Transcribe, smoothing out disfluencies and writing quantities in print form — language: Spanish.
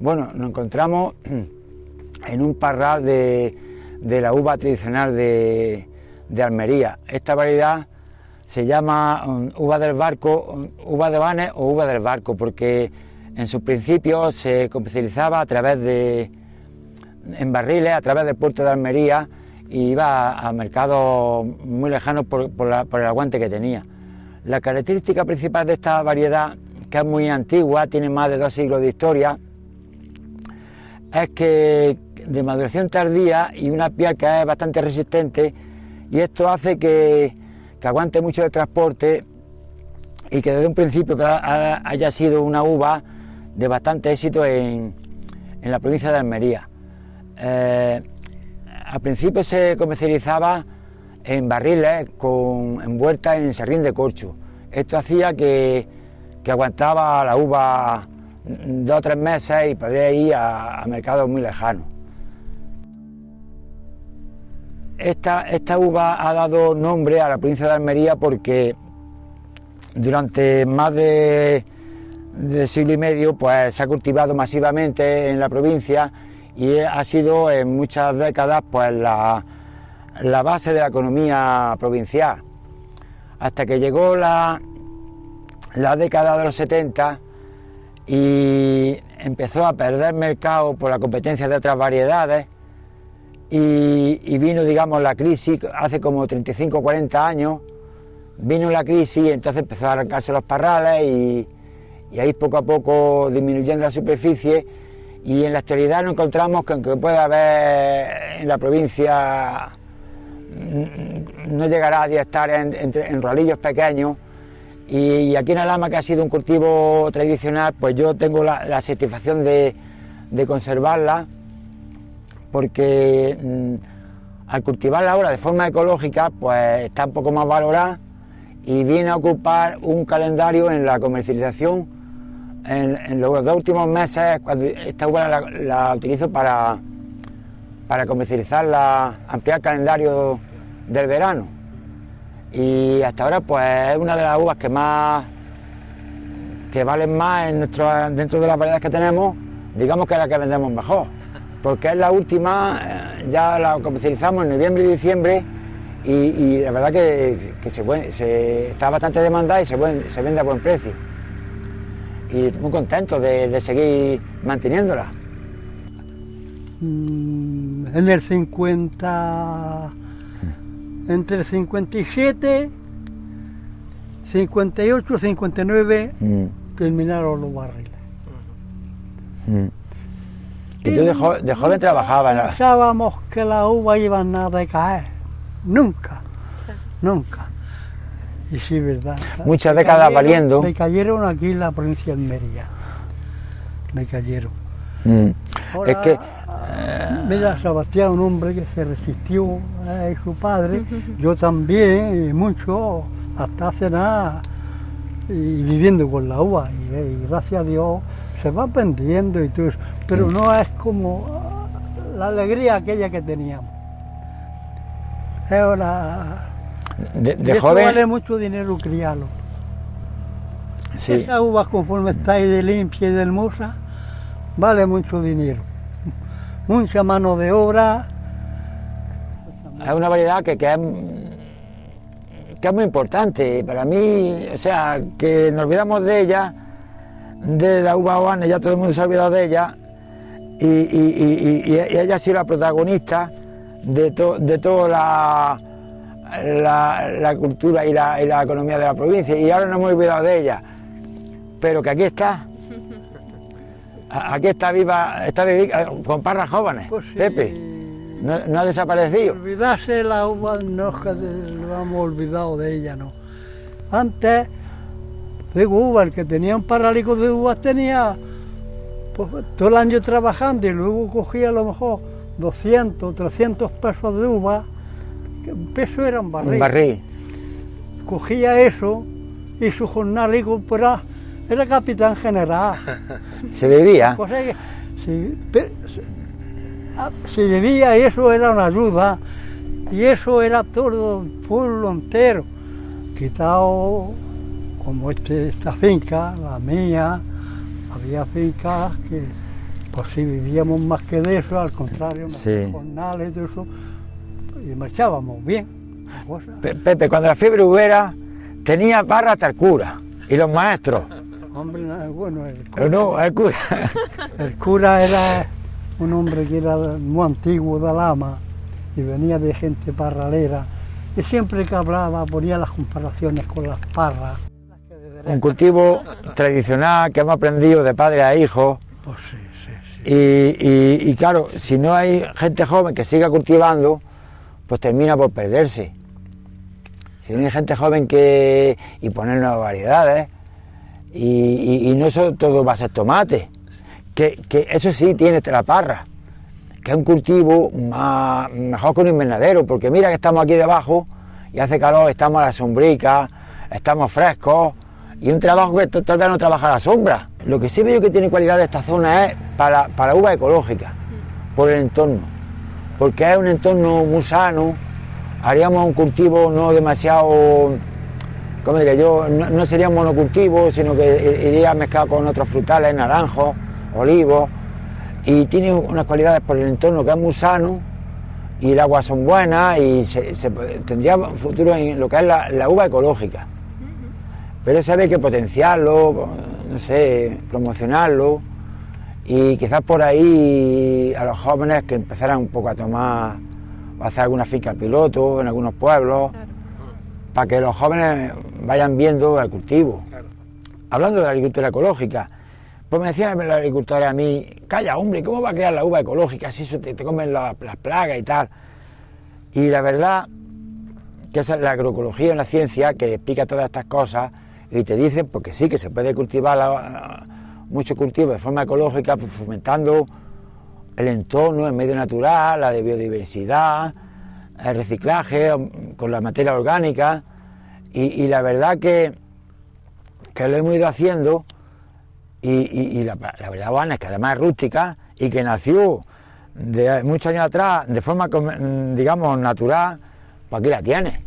Bueno, nos encontramos en un parral de la uva tradicional de Almería. Esta variedad se llama uva del barco, uva de Banes o uva del barco, porque en sus principios se comercializaba en barriles a través del puerto de Almería y iba a mercados muy lejanos por el aguante que tenía. La característica principal de esta variedad, que es muy antigua, tiene más de 2 siglos de historia, es que de maduración tardía y una piel que es bastante resistente, y esto hace que aguante mucho el transporte y que desde un principio haya sido una uva de bastante éxito en la provincia de Almería. Al principio se comercializaba en barriles envueltas en serrín de corcho. Esto hacía que aguantaba la uva 2 o 3 meses y podía ir a mercados muy lejanos. Esta uva ha dado nombre a la provincia de Almería porque durante más de siglo y medio pues, se ha cultivado masivamente en la provincia y ha sido en muchas décadas pues, la base de la economía provincial. Hasta que llegó la década de los 70 y empezó a perder mercado por la competencia de otras variedades y vino, digamos, la crisis hace como 35 o 40 años. Vino la crisis y entonces empezó a arrancarse los parrales y ahí poco a poco disminuyendo la superficie, y en la actualidad nos encontramos que aunque pueda haber en la provincia, no llegará a 10 hectáreas en ralillos pequeños, y aquí en Alhama, que ha sido un cultivo tradicional, pues yo tengo la satisfacción de conservarla, porque al cultivarla ahora de forma ecológica pues está un poco más valorada y viene a ocupar un calendario en la comercialización. En los 2 últimos meses, cuando esta uva la utilizo para comercializarla, ampliar el calendario del verano, y hasta ahora pues es una de las uvas que valen más dentro de las variedades que tenemos, digamos que es la que vendemos mejor, porque es la última, ya la comercializamos en noviembre y diciembre, y la verdad que está bastante demandada y se vende a buen precio. Y muy contento de seguir manteniéndola. En el 50, entre el 57, 58, 59, terminaron los barriles. Y tú de joven trabajabas. Pensábamos que la uva iba a decaer. Nunca, nunca. Y sí, verdad. Muchas décadas valiendo. Me cayeron aquí en la provincia de Almería. Me cayeron. Ahora, Es que... mira, Sebastián, un hombre que se resistió, su padre, yo también, y mucho, hasta hace nada, y viviendo con la uva, y gracias a Dios se va aprendiendo y todo eso, pero no es como la alegría aquella que teníamos. Ahora, de joven vale mucho dinero criarlo. Sí. Esa uva, conforme está ahí de limpia y de hermosa, vale mucho dinero, mucha mano de obra. Es una variedad que es muy importante para mí, o sea, que nos olvidamos de ella, de la uva Banes, ya todo el mundo se ha olvidado de ella, y ella ha sido la protagonista de toda la cultura y la economía de la provincia, y ahora no hemos olvidado de ella, pero que aquí está viva con parras jóvenes. Pues sí, Pepe, no ha desaparecido. Olvidarse la uva, no es que lo hemos olvidado de ella, no. Antes, digo, uva, el que tenía un parralico de uvas tenía pues, todo el año trabajando, y luego cogía a lo mejor 200, 300 pesos de uva, que un peso era un barril. Un barril. Cogía eso y su jornalico era capitán general. Se bebía. O sea que si bebía, eso era una ayuda, y eso era todo el pueblo entero. Quitado como esta finca, la mía, había fincas Pues sí, vivíamos más que de eso, al contrario, Sí. jornales, todo eso, y marchábamos bien. Pepe, cuando la fiebre hubiera, tenía barra hasta el cura y los maestros. Hombre, bueno, Pero no, el cura. el cura era un hombre que era muy antiguo de Alhama y venía de gente parralera, y siempre que hablaba ponía las comparaciones con las parras. Un cultivo tradicional que hemos aprendido de padre a hijo. Pues sí, sí, sí. Y claro, si no hay gente joven que siga cultivando, pues termina por perderse. Si no hay gente joven y poner nuevas variedades, y no eso todo va a ser tomate, que eso sí tiene la parra, que es un cultivo mejor que un invernadero, porque mira que estamos aquí debajo y hace calor, estamos a la sombrica, estamos frescos, y un trabajo que todavía no trabaja a la sombra. Lo que sí veo que tiene cualidad de esta zona es para uva ecológica, por el entorno, porque es un entorno muy sano. Haríamos un cultivo no demasiado, ¿cómo diría yo? No sería un monocultivo, sino que iría mezclado con otros frutales, naranjos, olivos, y tiene unas cualidades por el entorno que es muy sano, y el agua son buenas, y tendría futuro en lo que es la uva ecológica. Pero eso había que potenciarlo, no sé, promocionarlo, y quizás por ahí a los jóvenes que empezaran un poco a tomar, o a hacer alguna finca piloto en algunos pueblos, claro, para que los jóvenes vayan viendo el cultivo. Claro. Hablando de la agricultura ecológica, pues me decían los agricultores a mí, calla hombre, ¿cómo va a crear la uva ecológica si eso te comen las plagas y tal? Y la verdad que esa es la agroecología, una ciencia que explica todas estas cosas y te dicen porque sí, que se puede cultivar mucho cultivo de forma ecológica, pues, fomentando el entorno, el medio natural, la de biodiversidad, el reciclaje con la materia orgánica, y la verdad que lo hemos ido haciendo, y la verdad buena es que además es rústica y que nació de muchos años atrás de forma, digamos, natural, pues aquí la tienes.